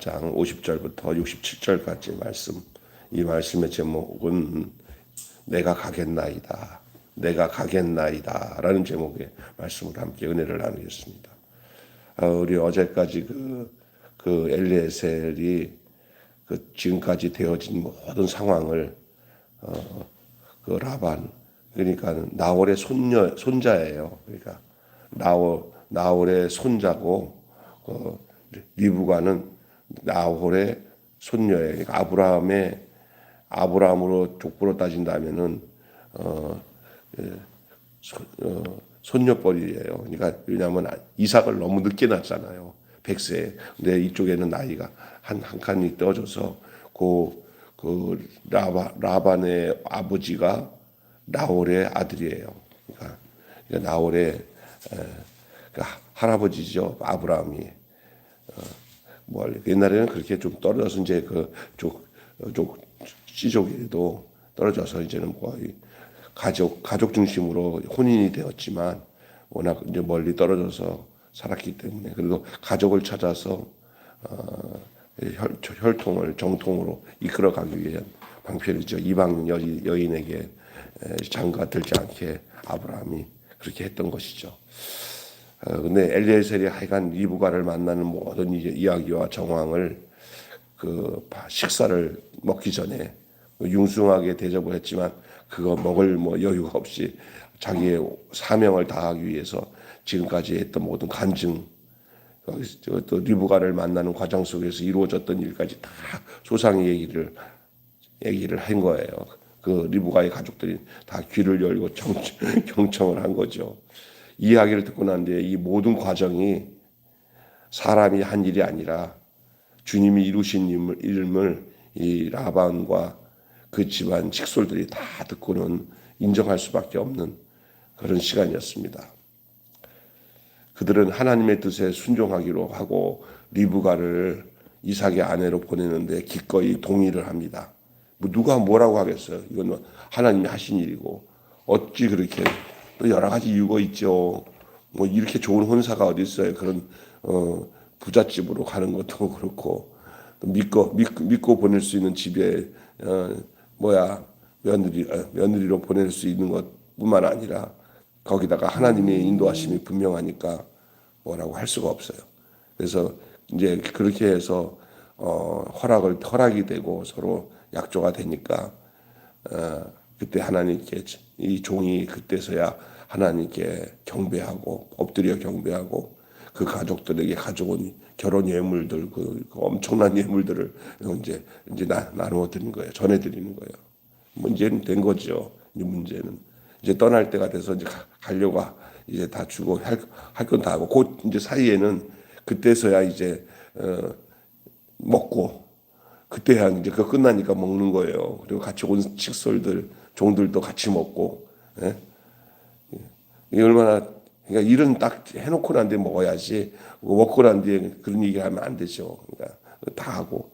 14장 50절부터 67절까지 말씀. 이 말씀의 제목은 내가 가겠나이다. 내가 가겠나이다. 라는 제목의 말씀으로 함께 은혜를 나누겠습니다. 우리 어제까지 그 엘리에셀이 지금까지 되어진 모든 상황을 그 라반, 그러니까 나홀의 손자예요. 그러니까 나홀의 손자고 리브가는 나홀의 손녀예요. 그러니까 아브라함으로 족보로 따진다면은 손녀뻘이에요. 그러니까 왜냐하면 이삭을 너무 늦게 낳았잖아요. 100세. 근데 이쪽에는 나이가 한 칸이 떨어져서 그 라반의 아버지가 나홀의 아들이에요. 그러니까 나홀의 할아버지죠. 아브라함이. 옛날에는 그렇게 좀 떨어져서 이제 씨족에도 떨어져서 이제는 거의 가족 중심으로 혼인이 되었지만 워낙 이제 멀리 떨어져서 살았기 때문에 그래도 가족을 찾아서 혈통을 정통으로 이끌어가기 위한 방편이죠. 이방 여인에게 장가 들지 않게 아브라함이 그렇게 했던 것이죠. 근데 엘리에셀이 하여간 리브가를 만나는 모든 이야기와 정황을 식사를 먹기 전에 융숭하게 대접을 했지만 그거 먹을 여유가 없이 자기의 사명을 다하기 위해서 지금까지 했던 모든 간증, 또 리브가를 만나는 과정 속에서 이루어졌던 일까지 다 소상히 얘기를 한 거예요. 그 리브가의 가족들이 다 귀를 열고 경청을 한 거죠. 이 이야기를 듣고 난 뒤에 이 모든 과정이 사람이 한 일이 아니라 주님이 이루신 일을 이 라반과 그 집안 직솔들이 다 듣고는 인정할 수밖에 없는 그런 시간이었습니다. 그들은 하나님의 뜻에 순종하기로 하고 리브가를 이삭의 아내로 보내는데 기꺼이 동의를 합니다. 누가 뭐라고 하겠어요? 이건 하나님이 하신 일이고 어찌 그렇게 또 여러 가지 이유가 있죠. 이렇게 좋은 혼사가 어디 있어요? 그런 부잣집으로 가는 것도 그렇고 믿고 보낼 수 있는 집에 며느리로 보낼 수 있는 것뿐만 아니라 거기다가 하나님의 인도하심이 분명하니까 뭐라고 할 수가 없어요. 그래서 이제 그렇게 해서 허락이 되고 서로 약조가 되니까 그때 하나님께 이 종이 그때서야 하나님께 경배하고 엎드려 경배하고 그 가족들에게 가져온 결혼 예물들 그 엄청난 예물들을 이제 나누어 드리는 거예요. 전해 드리는 거예요. 문제는 된 거죠. 이 문제는 이제 떠날 때가 돼서 이제 가려고 이제 다 주고 할 건 다 하고 그 이제 사이에는 그때서야 이제 먹고 그때야 이제 그거 끝나니까 먹는 거예요. 그리고 같이 온 식솔들 종들도 같이 먹고 이게 얼마나 그러니까 일은 딱 해놓고 난 뒤에 먹어야지 먹고 난 뒤에 그런 얘기 하면 안 되죠. 그러니까 다 하고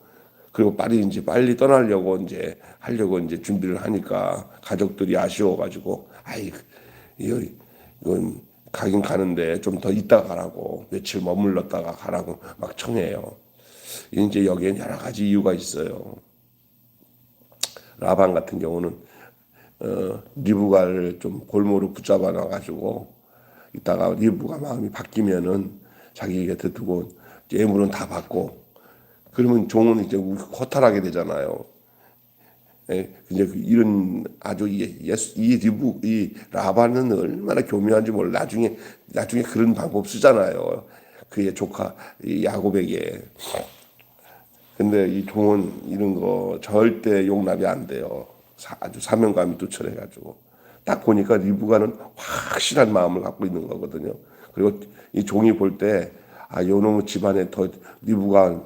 그리고 빨리 떠나려고 이제 하려고 이제 준비를 하니까 가족들이 아쉬워가지고 이건 가긴 가는데 좀 더 있다가 가라고 며칠 머물렀다가 가라고 막 청해요. 이제 여기엔 여러 가지 이유가 있어요. 라반 같은 경우는 리브가를 좀 골모로 붙잡아 놔가지고 이따가 리브가 마음이 바뀌면은 자기 곁에 두고 예물은 다 받고 그러면 종은 이제 허탈하게 되잖아요. 이제 이런 아주 이 라반은 얼마나 교묘한지 몰라. 나중에 그런 방법 쓰잖아요. 그의 조카 야곱에게. 근데 이 종은 이런 거 절대 용납이 안 돼요. 아주 사명감이 투철해가지고 딱 보니까 리브가는 확실한 마음을 갖고 있는 거거든요. 그리고 이 종이 볼 때 요놈의 집안에 더 리브가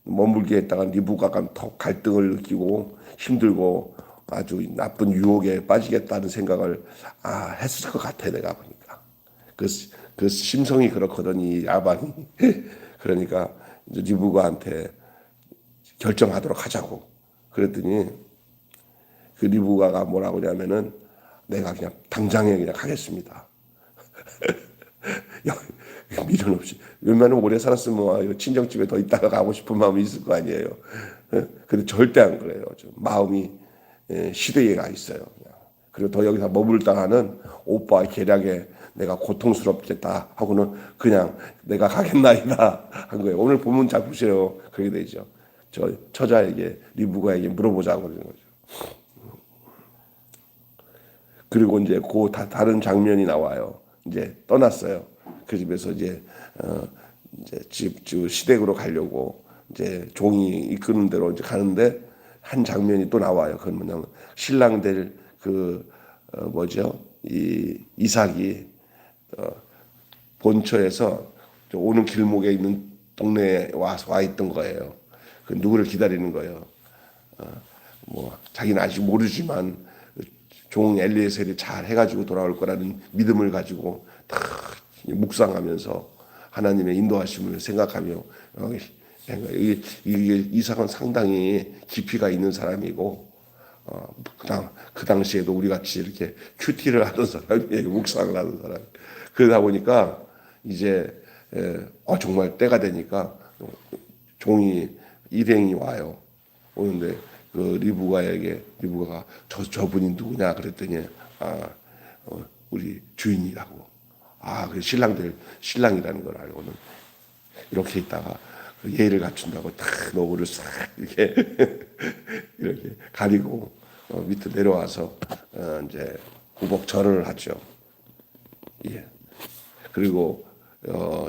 머물게 했다가 리브가가 더 갈등을 느끼고 힘들고 아주 나쁜 유혹에 빠지겠다는 생각을 했을 것 같아 내가 보니까 그 심성이 그렇거든 이 라반이. 그러니까 이제 리브가한테 결정하도록 하자고 그랬더니 그 리브가가 뭐라고 하냐면은 내가 그냥 당장에 그냥 가겠습니다. 미련 없이. 웬만하면 오래 살았으면 친정집에 더 있다가 가고 싶은 마음이 있을 거 아니에요. 근데 절대 안 그래요. 좀 마음이 시대에 가 있어요. 그리고 더 여기서 머물다가는 오빠의 계략에 내가 고통스럽겠다 하고는 그냥 내가 가겠나이다 한 거예요. 오늘 본문 잘 보세요. 그렇게 되죠. 저 처자에게 리브가에게 물어보자고 그러는 거죠. 그리고 이제 다른 장면이 나와요. 이제 떠났어요. 그 집에서 이제 집 시댁으로 가려고 이제 종이 이끄는 대로 이제 가는데 한 장면이 또 나와요. 그건 뭐냐면 신랑 될 뭐죠? 이 이삭이 본처에서 오는 길목에 있는 동네에 와 있던 거예요. 그 누구를 기다리는 거예요. 뭐 자기는 아직 모르지만 종 엘리에셀이 잘 해가지고 돌아올 거라는 믿음을 가지고 다 묵상하면서 하나님의 인도하심을 생각하며 이게 이삭은 상당히 깊이가 있는 사람이고 그 당시에도 우리 같이 이렇게 큐티를 하던 사람이에요. 묵상을 하던 사람. 그러다 보니까 이제 정말 때가 되니까 종이 일행이 와요. 오는데 그 리브가가 저분이 누구냐 그랬더니 우리 주인이라고. 그 신랑이라는 걸 알고는 이렇게 있다가 그 예의를 갖춘다고 탁 노구를 싹 이렇게 이렇게 가리고 밑에 내려와서 이제 구복절을 하죠. 예. 그리고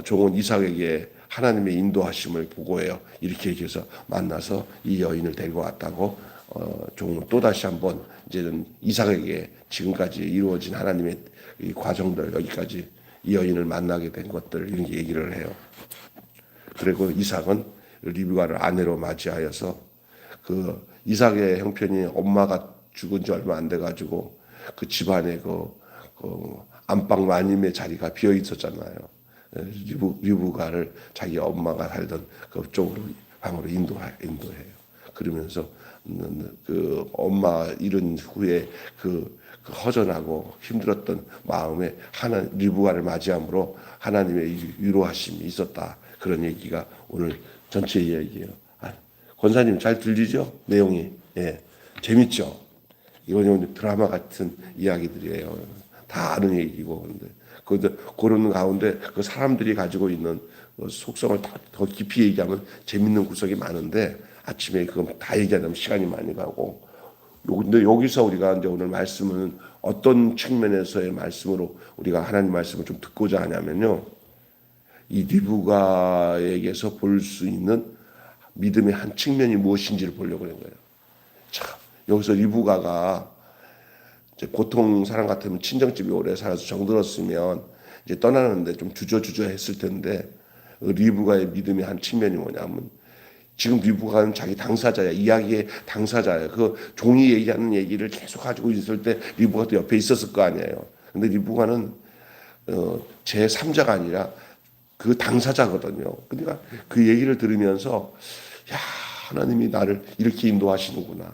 종은 이삭에게 하나님의 인도하심을 보고해요. 이렇게 얘기해서 만나서 이 여인을 데리고 왔다고 종은 또 다시 한번 이제는 이삭에게 지금까지 이루어진 하나님의 이 과정들 여기까지 이 여인을 만나게 된 것들 이런 얘기를 해요. 그리고 이삭은 리브가를 아내로 맞이하여서 그 이삭의 형편이 엄마가 죽은 지 얼마 안 돼 가지고 그 집안에 그 안방 마님의 자리가 비어 있었잖아요. 리브가를 자기 엄마가 살던 그쪽으로 방으로 인도해요. 그러면서 그 엄마 잃은 후에 그 허전하고 힘들었던 마음에 리브가를 맞이함으로 하나님의 위로하심이 있었다. 그런 얘기가 오늘 전체 이야기예요. 권사님 잘 들리죠? 내용이 재밌죠? 이건 드라마 같은 이야기들이에요. 다 아는 얘기고 그런 가운데 그 사람들이 가지고 있는 속성을 더 깊이 얘기하면 재밌는 구석이 많은데 아침에 그건 다 얘기하면 시간이 많이 가고 근데 여기서 우리가 이제 오늘 말씀은 어떤 측면에서의 말씀으로 우리가 하나님 말씀을 좀 듣고자 하냐면요. 이 리브가에게서 볼 수 있는 믿음의 한 측면이 무엇인지를 보려고 하는 거예요. 자, 여기서 리브가가 이제 보통 사람 같으면 친정집이 오래 살아서 정들었으면 이제 떠나는데 좀 주저했을 텐데 리브가의 믿음의 한 측면이 뭐냐면 지금 리브가는 자기 당사자야. 이야기의 당사자야. 그 종이 얘기하는 얘기를 계속 가지고 있을 때 리브가도 옆에 있었을 거 아니에요. 근데 리브가는 제3자가 아니라 그 당사자거든요. 그러니까 그 얘기를 들으면서 야, 하나님이 나를 이렇게 인도하시는구나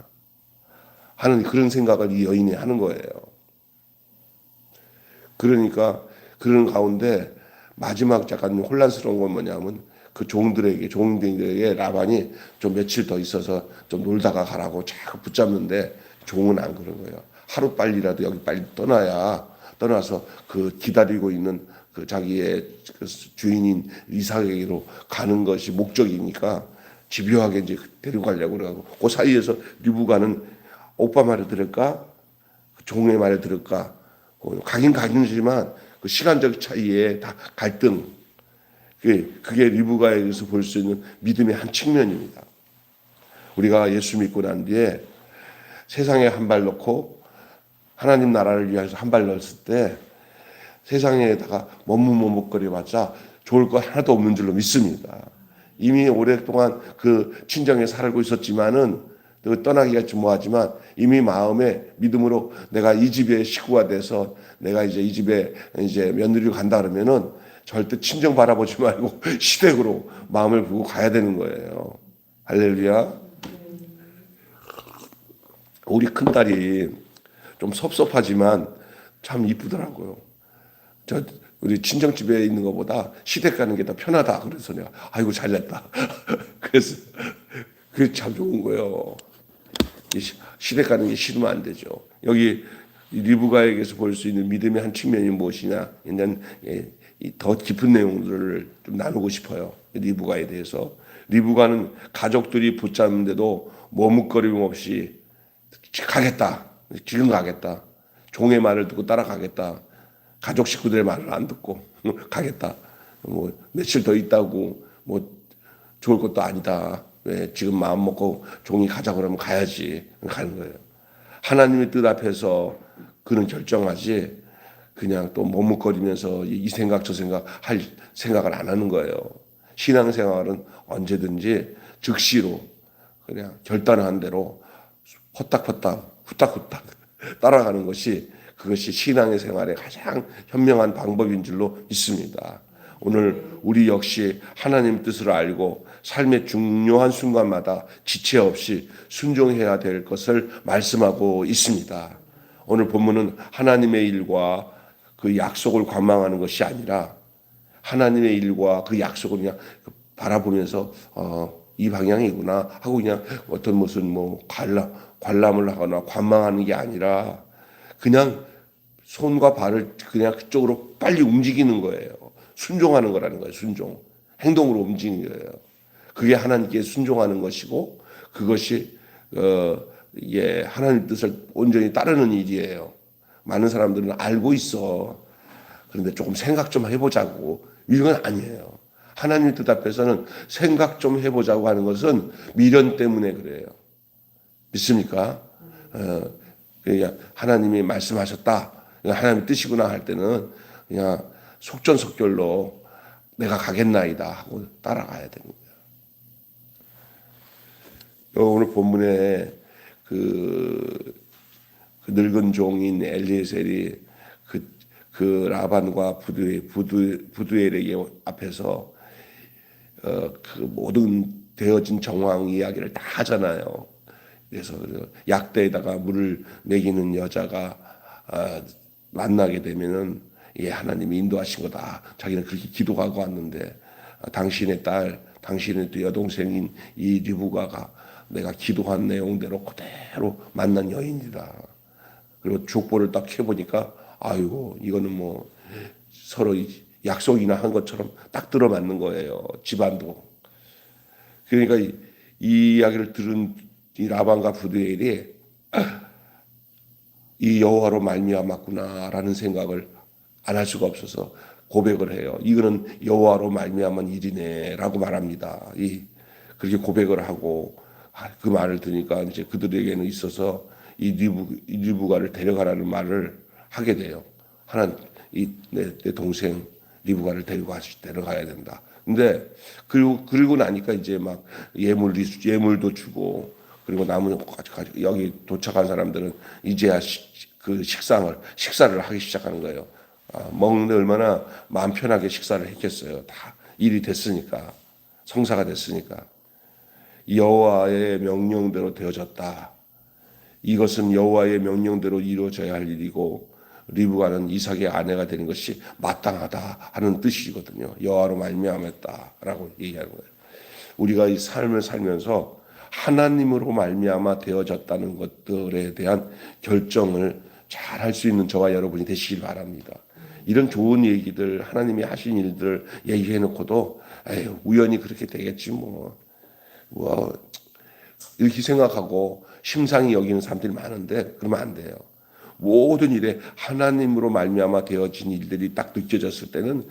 하는 그런 생각을 이 여인이 하는 거예요. 그러니까 그런 가운데 마지막 약간 혼란스러운 건 뭐냐면 그 종들에게 라반이 좀 며칠 더 있어서 좀 놀다가 가라고 자꾸 붙잡는데 종은 안 그런 거예요. 하루 빨리라도 여기 빨리 떠나서 그 기다리고 있는 그 자기의 그 주인인 이삭에게로 가는 것이 목적이니까 집요하게 이제 데리고 가려고 그러고 그 사이에서 리브가는 오빠 말을 들을까? 종의 말을 들을까? 가긴 가긴지만 그 시간적 차이에 다 갈등. 그게 리브가에서 볼 수 있는 믿음의 한 측면입니다. 우리가 예수 믿고 난 뒤에 세상에 한 발 넣고 하나님 나라를 위해서 한 발 넣었을 때 세상에다가 머뭇머뭇거려봤자 좋을 거 하나도 없는 줄로 믿습니다. 이미 오랫동안 그 친정에 살고 있었지만은 떠나기가 좀 뭐하지만 이미 마음에 믿음으로 내가 이 집의 식구가 돼서 내가 이제 이 집에 이제 며느리로 간다 그러면은 절대 친정 바라보지 말고 시댁으로 마음을 부고 가야 되는 거예요. 할렐루야. 우리 큰딸이 좀 섭섭하지만 참 이쁘더라고요. 우리 친정집에 있는 것보다 시댁 가는 게 더 편하다. 그래서 내가 아이고 잘됐다. 그래서 그게 참 좋은 거예요. 시댁 가는 게 싫으면 안 되죠. 여기 리브가에게서 볼 수 있는 믿음의 한 측면이 무엇이냐? 일단 더 깊은 내용들을 좀 나누고 싶어요. 리브가에 대해서. 리브가는 가족들이 붙잡는데도 머뭇거림 없이 가겠다. 지금 가겠다. 종의 말을 듣고 따라가겠다. 가족 식구들의 말을 안 듣고 가겠다. 뭐 며칠 더 있다고 뭐 좋을 것도 아니다. 왜 지금 마음 먹고 종이 가자 그러면 가야지. 가는 거예요. 하나님의 뜻 앞에서 그는 결정하지 그냥 또 머뭇거리면서 이 생각 저 생각 할 생각을 안 하는 거예요. 신앙생활은 언제든지 즉시로 그냥 결단한 대로 허딱허딱 후딱후딱 따라가는 것이 그것이 신앙의 생활의 가장 현명한 방법인 줄로 믿습니다. 오늘 우리 역시 하나님 뜻을 알고 삶의 중요한 순간마다 지체 없이 순종해야 될 것을 말씀하고 있습니다. 오늘 본문은 하나님의 일과 그 약속을 관망하는 것이 아니라 하나님의 일과 그 약속을 그냥 바라보면서 이 방향이구나 하고 그냥 어떤 무슨 뭐 관람을 하거나 관망하는 게 아니라 그냥 손과 발을 그냥 그쪽으로 빨리 움직이는 거예요. 순종하는 거라는 거예요. 순종. 행동으로 움직이는 거예요. 그게 하나님께 순종하는 것이고 그것이 하나님 뜻을 온전히 따르는 일이에요. 많은 사람들은 알고 있어. 그런데 조금 생각 좀 해보자고. 이건 아니에요. 하나님 뜻 앞에서는 생각 좀 해보자고 하는 것은 미련 때문에 그래요. 믿습니까? 그냥 하나님이 말씀하셨다. 하나님의 뜻이구나 할 때는 그냥 속전속결로 내가 가겠나이다 하고 따라가야 되는 거예요. 오늘 본문에 그 늙은 종인 엘리에셀이 그 라반과 부두엘에게 앞에서 그 모든 되어진 정황 이야기를 다 하잖아요. 그래서 약대에다가 물을 먹이는 여자가 만나게 되면은 하나님이 인도하신 거다. 자기는 그렇게 기도하고 왔는데 당신의 딸, 당신의 여동생인 이 리브가가 내가 기도한 내용대로 그대로 만난 여인이다. 그리고 족보를 딱 해보니까 아이고 이거는 뭐 서로 약속이나 한 것처럼 딱 들어맞는 거예요. 집안도. 그러니까 이 이야기를 들은 이 라반과 부두엘이 이 여호와로 말미암았구나라는 생각을 안 할 수가 없어서 고백을 해요. 이거는 여호와로 말미암은 일이네라고 말합니다. 그렇게 고백을 하고 그 말을 들으니까 이제 그들에게는 있어서 이 리브가를 데려가라는 말을 하게 돼요. 내 동생 리브가를 데려가야 된다. 근데 그리고 나니까 이제 막 예물도 주고 그리고 남은 여기 도착한 사람들은 이제야 그 식사를 하기 시작하는 거예요. 먹는데 얼마나 마음 편하게 식사를 했겠어요. 다 일이 됐으니까 성사가 됐으니까 여호와의 명령대로 되어졌다. 이것은 여호와의 명령대로 이루어져야 할 일이고 리브가는 이삭의 아내가 되는 것이 마땅하다 하는 뜻이거든요. 여호와로 말미암았다라고 얘기하는 거예요. 우리가 이 삶을 살면서 하나님으로 말미암아 되어졌다는 것들에 대한 결정을 잘 할 수 있는 저와 여러분이 되시길 바랍니다. 이런 좋은 얘기들 하나님이 하신 일들 얘기해 놓고도 우연히 그렇게 되겠지 뭐 이렇게 생각하고 심상히 여기는 사람들이 많은데 그러면 안 돼요. 모든 일에 하나님으로 말미암아 되어진 일들이 딱 느껴졌을 때는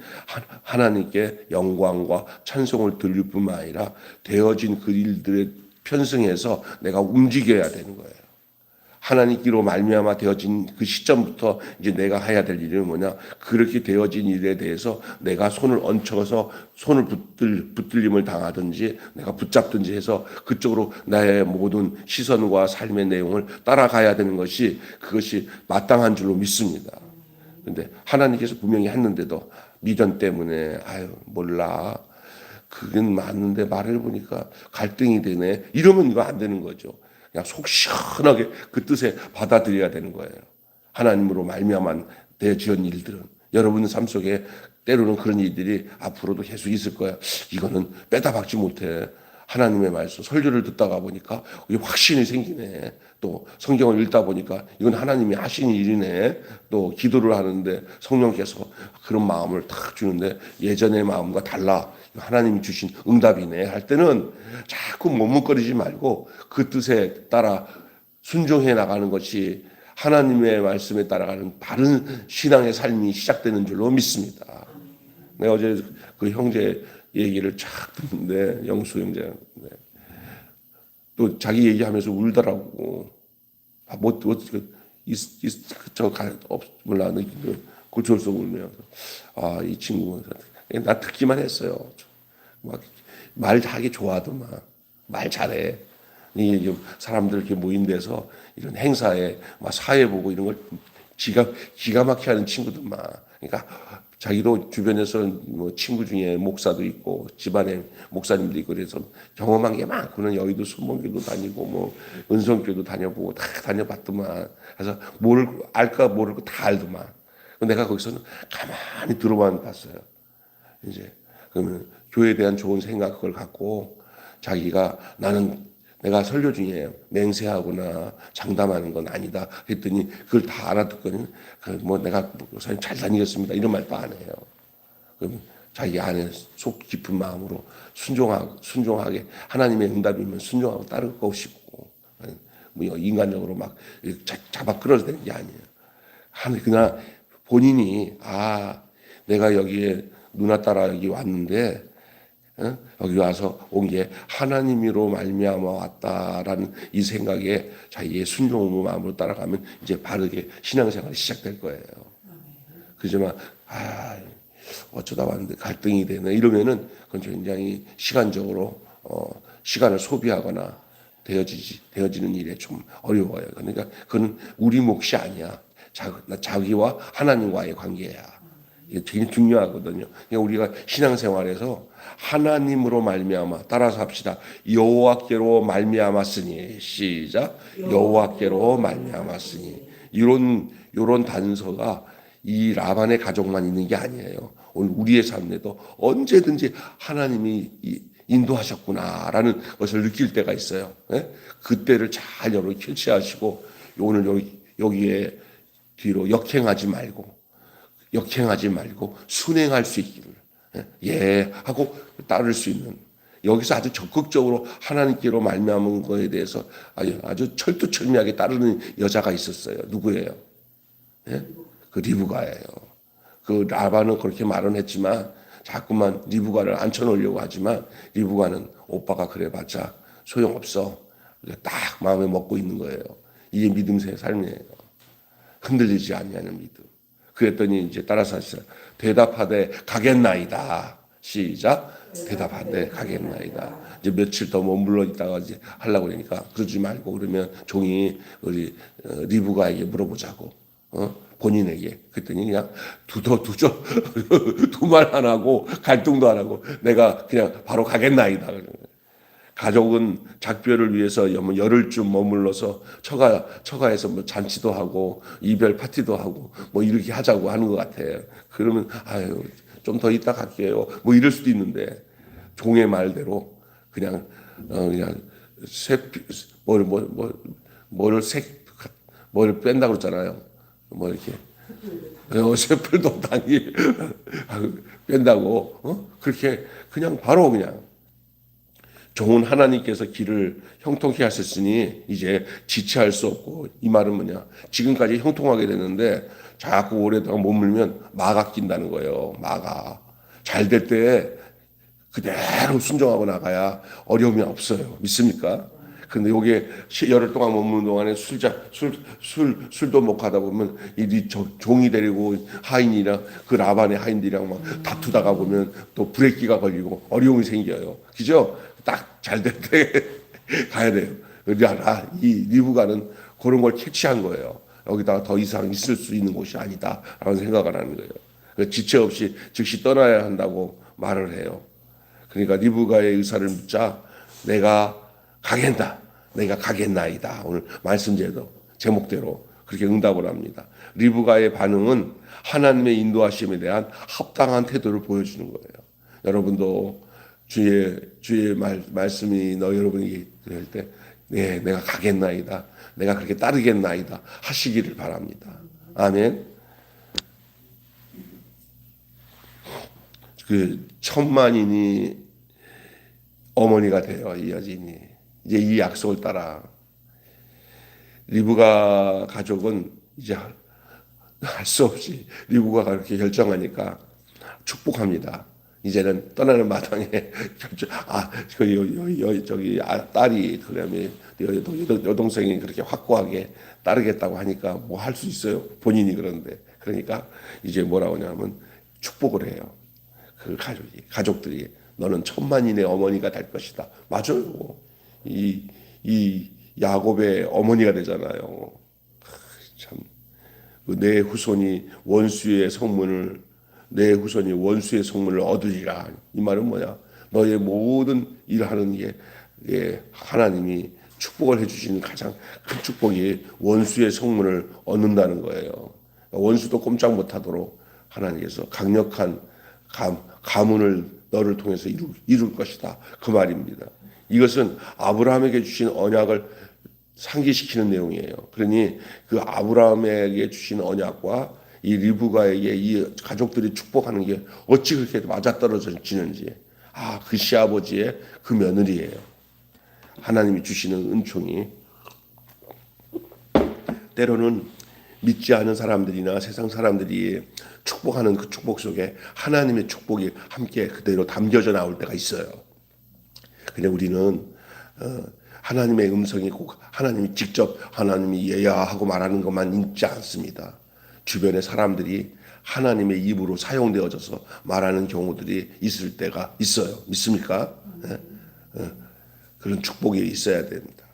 하나님께 영광과 찬송을 드릴 뿐만 아니라 되어진 그 일들에 편승해서 내가 움직여야 되는 거예요. 하나님께로 말미암아 되어진 그 시점부터 이제 내가 해야 될 일은 뭐냐? 그렇게 되어진 일에 대해서 내가 손을 얹혀서 손을 붙들림을 당하든지 내가 붙잡든지 해서 그쪽으로 나의 모든 시선과 삶의 내용을 따라가야 되는 것이 그것이 마땅한 줄로 믿습니다. 근데 하나님께서 분명히 했는데도 미련 때문에 몰라. 그건 맞는데 말을 보니까 갈등이 되네. 이러면 이거 안 되는 거죠. 그냥 속 시원하게 그 뜻에 받아들여야 되는 거예요. 하나님으로 말미암아 되어진 일들은 여러분 삶 속에 때로는 그런 일들이 앞으로도 계속 있을 거야. 이거는 빼다 박지 못해. 하나님의 말씀, 설교를 듣다가 보니까 이게 확신이 생기네. 또 성경을 읽다 보니까 이건 하나님이 하신 일이네. 또 기도를 하는데 성령께서 그런 마음을 탁 주는데 예전의 마음과 달라. 하나님이 주신 응답이네. 할 때는 자꾸 머뭇거리지 말고 그 뜻에 따라 순종해 나가는 것이 하나님의 말씀에 따라가는 바른 신앙의 삶이 시작되는 줄로 믿습니다. 내가 어제 그 형제 얘기를 쫙 듣는데 영수 형제 또 자기 얘기하면서 울더라고. 몰라 골철서 울면서 이 친구 나 듣기만 했어요. 막 말하기 좋아하더만 말 잘해. 이 사람들 이렇게 모인 데서 이런 행사에 막 사회 보고 이런 걸 기가 막히게 하는 친구들만. 그러니까 자기도 주변에서 뭐 친구 중에 목사도 있고 집안에 목사님도 있고 그래서 경험한 게 많고는 여의도 순복교도 다니고 뭐 은성교도 다녀보고 다 다녀봤더만. 그래서 뭘 알까 모르고 다 알더만. 내가 거기서는 가만히 들어만 봤어요. 이제 그러면 교회에 대한 좋은 생각 그걸 갖고 자기가 내가 설교 중에 맹세하거나 장담하는 건 아니다 했더니 그걸 다 알아듣거든. 뭐 내가 목사님 잘 다니겠습니다 이런 말도 안 해요. 그럼 자기 안에 속 깊은 마음으로 순종하게 하나님의 응답이면 순종하고 따를 것이고 뭐 인간적으로 막 잡아 끌어야 되는 게 아니에요. 그냥 본인이 내가 여기에 누나 따라 여기 왔는데 여기 와서 온 게 하나님으로 말미암아 왔다라는 이 생각에 자기의 순종의 마음으로 따라가면 이제 바르게 신앙생활이 시작될 거예요. 그렇지만 어쩌다 왔는데 갈등이 되네 이러면은 그건 굉장히 시간적으로 시간을 소비하거나 되어지는 일에 좀 어려워요. 그러니까 그건 우리 몫이 아니야. 자기와 하나님과의 관계야. 이게 되게 중요하거든요. 그러니까 우리가 신앙생활에서 하나님으로 말미암아 따라서 합시다. 여호와께로 말미암았으니 시작. 여호와께로 말미암았으니 이런 단서가 이 라반의 가족만 있는 게 아니에요. 오늘 우리의 삶에도 언제든지 하나님이 인도하셨구나라는 것을 느낄 때가 있어요. 그때를 잘 여러분 캐치하시고 오늘 여기에 뒤로 역행하지 말고 순행할 수 있기를 하고 따를 수 있는 여기서 아주 적극적으로 하나님께로 말미암은 거에 대해서 아주 철두철미하게 따르는 여자가 있었어요. 누구예요? 그 리브가예요. 그 라반은 그렇게 말은 했지만 자꾸만 리브가를 앉혀놓으려고 하지만 리브가는 오빠가 그래봤자 소용없어. 딱 마음에 먹고 있는 거예요. 이게 믿음의 삶이에요. 흔들리지 않냐는 믿음. 그랬더니 이제 따라서 하시죠. 대답하되 가겠나이다. 시작. 대답하되 가겠나이다. 이제 며칠 더 머물러 있다가 이제 하려고 그러니까 그러지 말고 그러면 종이 우리 리브가에게 물어보자고. 본인에게. 그랬더니 그냥 두말 안 하고 갈등도 안 하고 내가 그냥 바로 가겠나이다. 가족은 작별을 위해서 열흘쯤 머물러서 처가에서 뭐 잔치도 하고 이별 파티도 하고 뭐 이렇게 하자고 하는 것 같아요. 그러면 좀 더 이따 갈게요. 뭐 이럴 수도 있는데 종의 말대로 그냥 뭐를 뺀다 그랬잖아요. 뭐 이렇게 쇠풀도 당이 뺀다고 그렇게 그냥 바로 그냥. 종은 하나님께서 길을 형통케 하셨으니 이제 지체할 수 없고 이 말은 뭐냐 지금까지 형통하게 됐는데 자꾸 오래동안 머물면 마가 낀다는 거예요. 마가 잘 될 때 그대로 순종하고 나가야 어려움이 없어요. 믿습니까? 근데 요게 열흘 동안 머무는 동안에 술도 못 가다 보면 이 종이 데리고 하인이랑 그 라반의 하인들이랑 막 다투다가 보면 또 브레이크가 걸리고 어려움이 생겨요. 그죠? 딱 잘 될 때 가야 돼요. 이 리브가는 그런 걸 캐치한 거예요. 여기다가 더 이상 있을 수 있는 곳이 아니다라는 생각을 하는 거예요. 지체 없이 즉시 떠나야 한다고 말을 해요. 그러니까 리브가의 의사를 묻자 내가 가겠나이다. 오늘 말씀 제목대로 그렇게 응답을 합니다. 리브가의 반응은 하나님의 인도하심에 대한 합당한 태도를 보여주는 거예요. 여러분도 주의 말씀이 여러분에게 들을 때, 네, 내가 가겠나이다, 내가 그렇게 따르겠나이다 하시기를 바랍니다. 아멘. 그 천만인이 어머니가 돼요, 이 여진이. 이제 이 약속을 따라 리브가 가족은 이제 할 수 없이 리브가가 그렇게 결정하니까 축복합니다. 이제는 떠나는 마당에 저기 딸이 그다음에 여동생이 그렇게 확고하게 따르겠다고 하니까 뭐 할 수 있어요? 본인이 그런데 그러니까 이제 뭐라고 하냐면 축복을 해요. 그 가족들이 너는 천만인의 어머니가 될 것이다. 맞아요. 이 야곱의 어머니가 되잖아요. 참. 내 후손이 원수의 성문을 얻으리라. 이 말은 뭐냐? 너의 모든 일하는 게 하나님이 축복을 해주시는 가장 큰 축복이 원수의 성문을 얻는다는 거예요. 원수도 꼼짝 못하도록 하나님께서 강력한 가문을 너를 통해서 이룰 것이다. 그 말입니다. 이것은 아브라함에게 주신 언약을 상기시키는 내용이에요. 그러니 그 아브라함에게 주신 언약과 이 리브가에게 이 가족들이 축복하는 게 어찌 그렇게 맞아떨어지는지, 그 시아버지의 그 며느리예요. 하나님이 주시는 은총이 때로는 믿지 않은 사람들이나 세상 사람들이 축복하는 그 축복 속에 하나님의 축복이 함께 그대로 담겨져 나올 때가 있어요. 그냥 우리는 하나님의 음성이 꼭 하나님이 직접 하나님이 얘야 하고 말하는 것만 있지 않습니다. 주변의 사람들이 하나님의 입으로 사용되어져서 말하는 경우들이 있을 때가 있어요. 믿습니까? 그런 축복이 있어야 됩니다.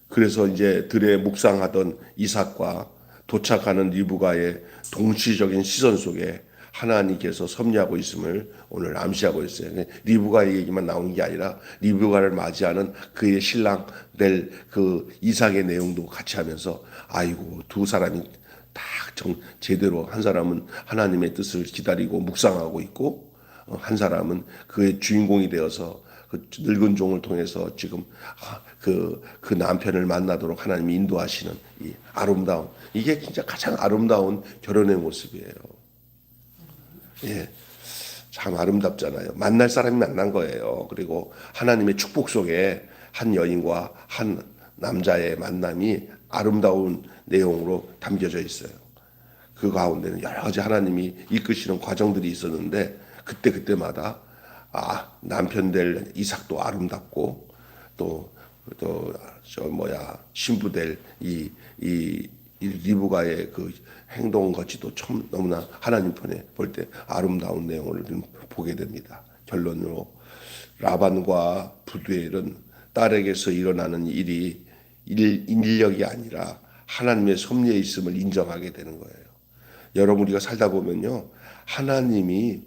그래서 이제 들에 묵상하던 이삭과 도착하는 리브가의 동시적인 시선 속에 하나님께서 섭리하고 있음을 오늘 암시하고 있어요. 리브가의 얘기만 나오는 게 아니라 리브가를 맞이하는 그의 신랑 될 그 이삭의 내용도 같이 하면서 아이고 두 사람이 딱 제대로 한 사람은 하나님의 뜻을 기다리고 묵상하고 있고 한 사람은 그의 주인공이 되어서 그 늙은 종을 통해서 지금 그 남편을 만나도록 하나님이 인도하시는 이 아름다운 이게 진짜 가장 아름다운 결혼의 모습이에요. 예, 참 아름답잖아요. 만날 사람이 만난 거예요. 그리고 하나님의 축복 속에 한 여인과 한 남자의 만남이 아름다운 내용으로 담겨져 있어요. 그 가운데는 여러 가지 하나님이 이끄시는 과정들이 있었는데 그때마다 남편 될 이삭도 아름답고 또 신부 될 이 리브가의 그 행동 거치도 참 너무나 하나님 편에 볼 때 아름다운 내용을 보게 됩니다. 결론으로 라반과 부두엘은 딸에게서 일어나는 일이 인력이 아니라 하나님의 섭리에 있음을 인정하게 되는 거예요. 여러분 우리가 살다 보면요 하나님이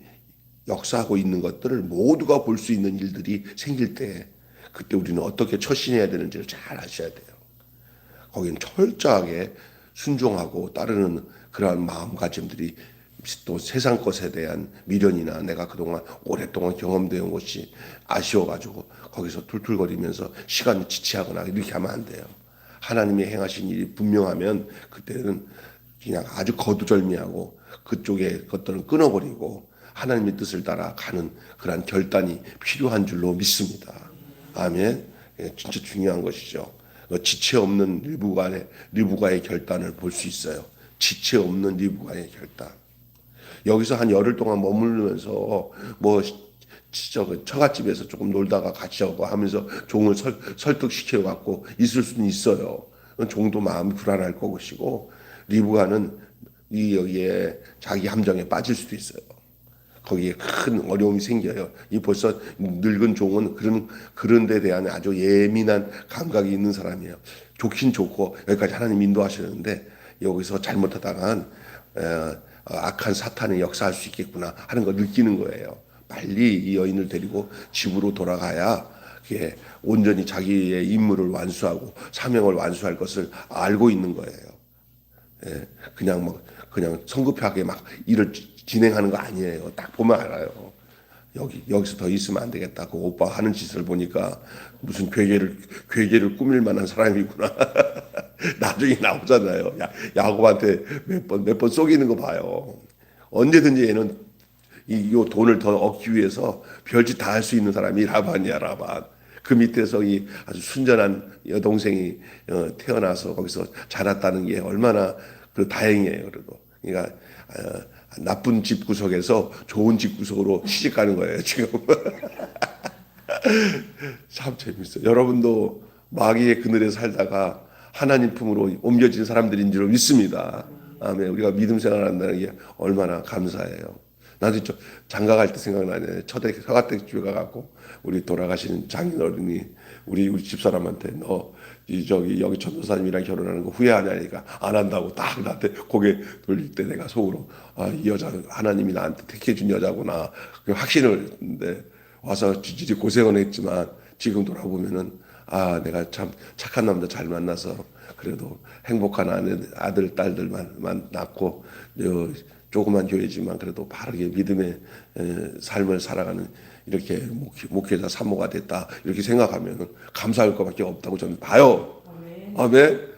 역사하고 있는 것들을 모두가 볼 수 있는 일들이 생길 때 그때 우리는 어떻게 처신해야 되는지를 잘 아셔야 돼요. 거기는 철저하게 순종하고 따르는 그러한 마음가짐들이 또 세상 것에 대한 미련이나 내가 그동안 오랫동안 경험되어 온 것이 아쉬워가지고 거기서 툴툴거리면서 시간을 지체하거나 이렇게 하면 안 돼요. 하나님이 행하신 일이 분명하면 그때는 그냥 아주 거두절미하고 그쪽의 것들은 끊어버리고 하나님의 뜻을 따라 가는 그러한 결단이 필요한 줄로 믿습니다. 아멘. 진짜 중요한 것이죠. 지체 없는 리브가의 결단을 볼 수 있어요. 지체 없는 리브가의 결단. 여기서 한 열흘 동안 머무르면서 처갓집에서 조금 놀다가 같이 하고 하면서 종을 설득시켜 갖고 있을 수는 있어요. 종도 마음이 불안할 것이고 리브가는 여기에 자기 함정에 빠질 수도 있어요. 거기에 큰 어려움이 생겨요. 벌써 늙은 종은 그런 데 대한 아주 예민한 감각이 있는 사람이에요. 좋긴 좋고 여기까지 하나님 인도하셨는데 여기서 잘못하다간 악한 사탄이 역사할 수 있겠구나 하는 걸 느끼는 거예요. 빨리 이 여인을 데리고 집으로 돌아가야 온전히 자기의 임무를 완수하고 사명을 완수할 것을 알고 있는 거예요. 예, 그냥 성급하게 막 일을 진행하는 거 아니에요. 딱 보면 알아요. 여기서 더 있으면 안 되겠다. 그 오빠 하는 짓을 보니까 무슨 괴계를 꾸밀 만한 사람이구나. 나중에 나오잖아요. 야곱한테 몇 번 속이는 거 봐요. 언제든지 얘는 요 돈을 더 얻기 위해서 별짓 다 할 수 있는 사람이 라반이야, 라반. 그 밑에서 이 아주 순전한 여동생이 태어나서 거기서 자랐다는 게 얼마나 그 다행이에요. 그래도 그러니까 나쁜 집 구석에서 좋은 집 구석으로 시집 가는 거예요, 지금. 참 재밌어요. 여러분도 마귀의 그늘에 살다가 하나님 품으로 옮겨진 사람들인 줄 믿습니다. 아멘. 우리가 믿음 생활한다는 게 얼마나 감사해요. 나도 장가 갈 때 생각나네. 서가댁 집에 가갖고 우리 돌아가신 장인어른이 우리 집사람한테 너 여기 전도사님이랑 결혼하는 거 후회하냐니까 안 한다고 딱 나한테 고개 돌릴 때 내가 속으로 이 여자 하나님이 나한테 택해 준 여자구나 그 확신을 했는데 와서 지질이 고생은 했지만 지금 돌아보면은 내가 참 착한 남자 잘 만나서 그래도 행복한 아들 딸들만 낳고 조그만 교회지만 그래도 바르게 믿음의 삶을 살아가는 이렇게 목회자 사모가 됐다 이렇게 생각하면 감사할 것밖에 없다고 저는 봐요. 아멘.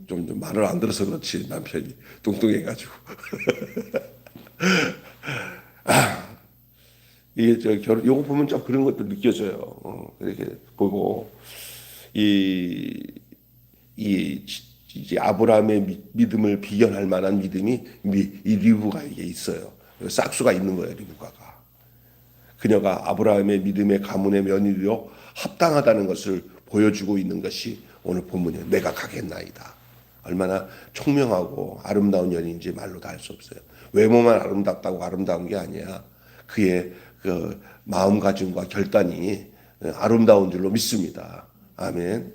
좀 말을 안 들어서 그렇지 남편이 뚱뚱해가지고 이게 요거 보면 좀 그런 것도 느껴져요. 이렇게 보고 이제 아브라함의 믿음을 비견할 만한 믿음이 이 리브가에게 있어요. 싹수가 있는 거예요, 리브가가. 그녀가 아브라함의 믿음의 가문의 며느리로 합당하다는 것을 보여주고 있는 것이 오늘 본문이에요. 내가 가겠나이다. 얼마나 총명하고 아름다운 연인인지 말로 다 할 수 없어요. 외모만 아름답다고 아름다운 게 아니야. 그의 그 마음가짐과 결단이 아름다운 줄로 믿습니다. 아멘.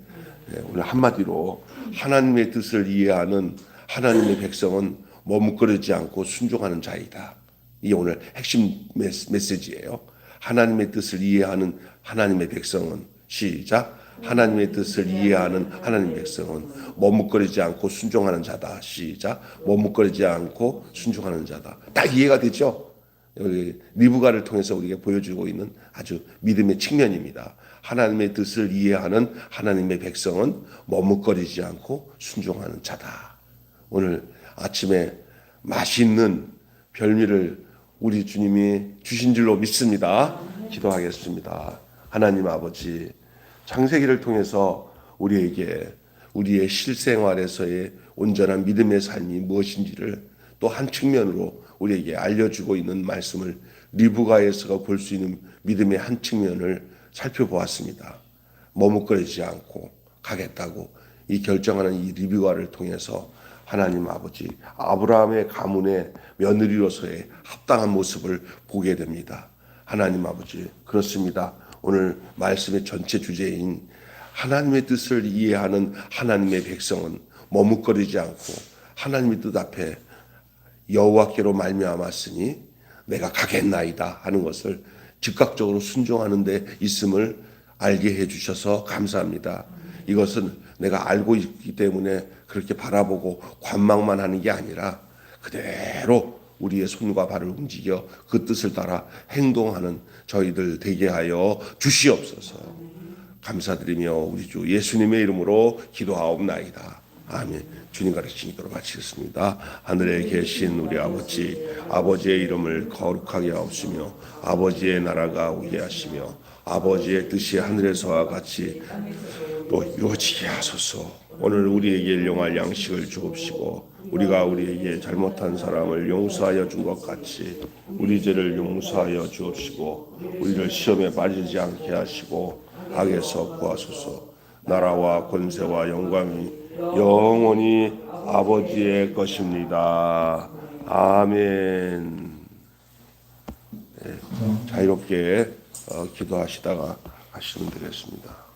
오늘 한마디로 하나님의 뜻을 이해하는 하나님의 백성은 머뭇거리지 않고 순종하는 자이다. 이게 오늘 핵심 메시지예요. 하나님의 뜻을 이해하는 하나님의 백성은 시작. 하나님의 뜻을 이해하는 하나님의 백성은 머뭇거리지 않고 순종하는 자다. 시작. 머뭇거리지 않고 순종하는 자다. 딱 이해가 되죠? 여기 리브가를 통해서 우리에게 보여주고 있는 아주 믿음의 측면입니다. 하나님의 뜻을 이해하는 하나님의 백성은 머뭇거리지 않고 순종하는 자다. 오늘 아침에 맛있는 별미를 우리 주님이 주신 줄로 믿습니다. 기도하겠습니다. 하나님 아버지, 창세기를 통해서 우리에게 우리의 실생활에서의 온전한 믿음의 삶이 무엇인지를 또 한 측면으로 우리에게 알려주고 있는 말씀을 리브가에서 볼 수 있는 믿음의 한 측면을 살펴보았습니다. 머뭇거리지 않고 가겠다고 이 결정하는 이 리브가를 통해서 하나님 아버지 아브라함의 가문의 며느리로서의 합당한 모습을 보게 됩니다. 하나님 아버지 그렇습니다. 오늘 말씀의 전체 주제인 하나님의 뜻을 이해하는 하나님의 백성은 머뭇거리지 않고 하나님의 뜻 앞에 여호와께로 말미암았으니 내가 가겠나이다 하는 것을 즉각적으로 순종하는 데 있음을 알게 해주셔서 감사합니다. 이것은 내가 알고 있기 때문에 그렇게 바라보고 관망만 하는 게 아니라 그대로 우리의 손과 발을 움직여 그 뜻을 따라 행동하는 저희들 되게 하여 주시옵소서. 감사드리며 우리 주 예수님의 이름으로 기도하옵나이다. 아멘. 주님 가르치신 기도로 마치겠습니다. 하늘에 계신 우리 아버지의 이름을 거룩하게 하옵시며 아버지의 나라가 오게 하시며 아버지의 뜻이 하늘에서와 같이 또 이루어지게 하소서. 오늘 우리에게 일용할 양식을 주옵시고 우리가 우리에게 잘못한 사람을 용서하여 준 것 같이 우리 죄를 용서하여 주옵시고 우리를 시험에 빠지지 않게 하시고 악에서 구하소서. 나라와 권세와 영광이 영원히 아버지의 것입니다. 아멘. 네, 자유롭게 기도하시다가 하시면 되겠습니다.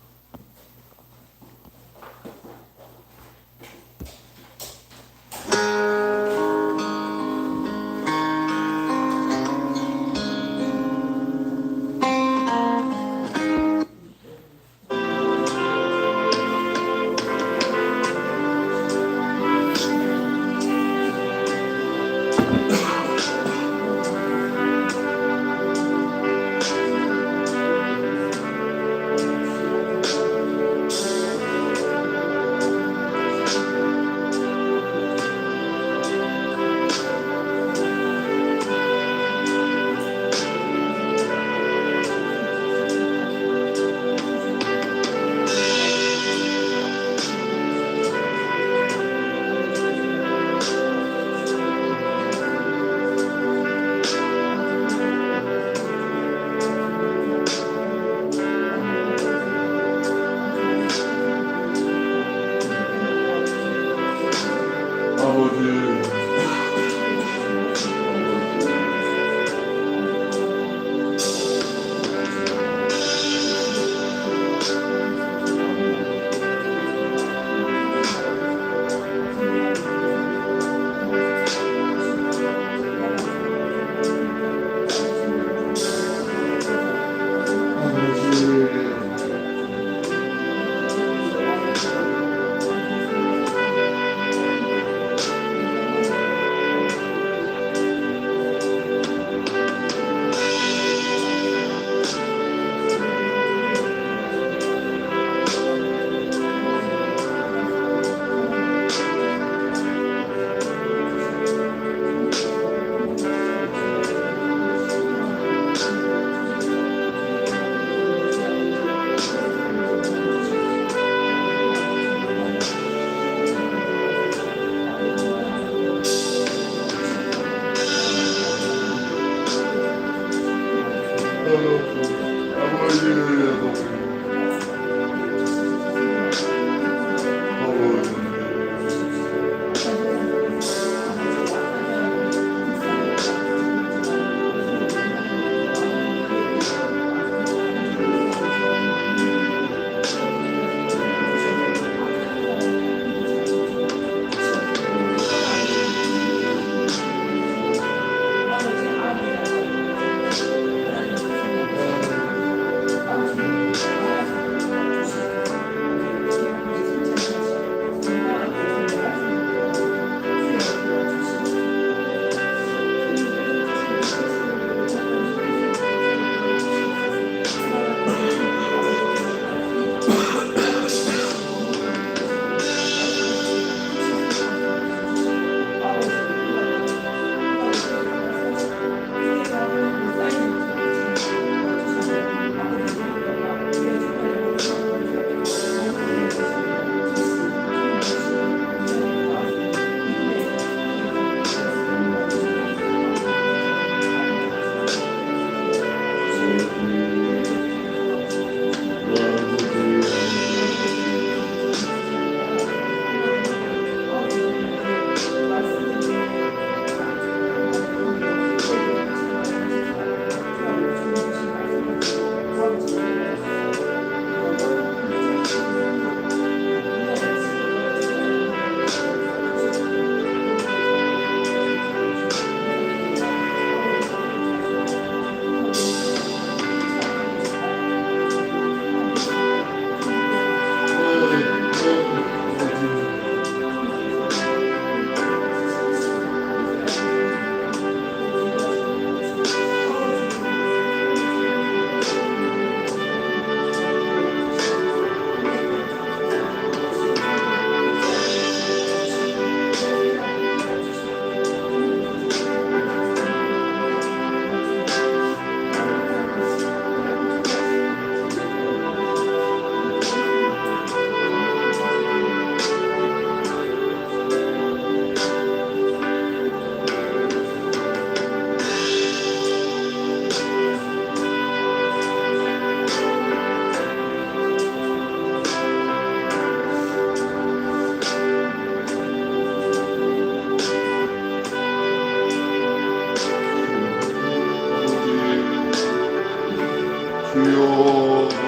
주여